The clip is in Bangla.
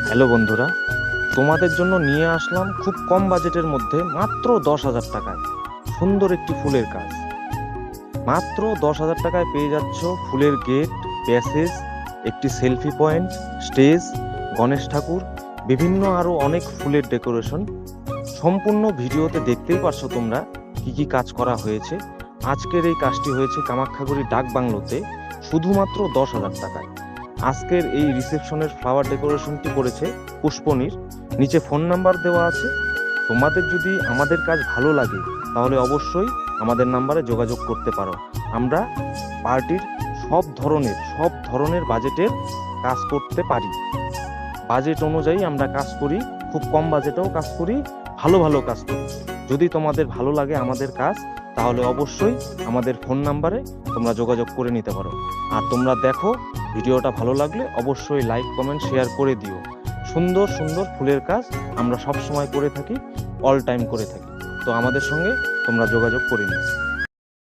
হ্যালো বন্ধুরা, তোমাদের জন্য নিয়ে আসলাম খুব কম বাজেটের মধ্যে মাত্র 10,000 টাকায় সুন্দর একটি ফুলের কাজ। মাত্র 10,000 টাকায় পেয়ে যাচ্ছ ফুলের গেট, প্যাসেজ, একটি সেলফি পয়েন্ট, স্টেজ, গণেশ ঠাকুর, বিভিন্ন আরও অনেক ফুলের ডেকোরেশন। সম্পূর্ণ ভিডিওতে দেখতেই পারছো তোমরা কি কি কাজ করা হয়েছে। আজকের এই কাজটি হয়েছে কামাখ্যাগুড়ি ডাক বাংলোতে শুধুমাত্র 10,000 টাকায়। আজকের এই রিসেপশনের ফ্লাওয়ার ডেকোরেশনটি করেছে পুষ্পনীর। নিচে ফোন নাম্বার দেওয়া আছে। তোমাদের যদি আমাদের কাজ ভালো লাগে তাহলে অবশ্যই আমাদের নাম্বারে যোগাযোগ করতে পারো। আমরা পার্টির সব ধরনের বাজেটের কাজ করতে পারি। বাজেট অনুযায়ী আমরা কাজ করি, খুব কম বাজেটেও কাজ করি, ভালো ভালো কাজ করি। যদি তোমাদের ভালো লাগে আমাদের কাজ তাহলে অবশ্যই আমাদের ফোন নাম্বারে তোমরা যোগাযোগ করে নিতে পারো। আর তোমরা দেখো, ভিডিওটা ভালো লাগলে অবশ্যই লাইক, কমেন্ট, শেয়ার করে দিও। সুন্দর সুন্দর ফুলের কাজ আমরা সব সময় করে থাকি, অল টাইম করে থাকি। তো আমাদের সঙ্গে তোমরা যোগাযোগ করে নিও।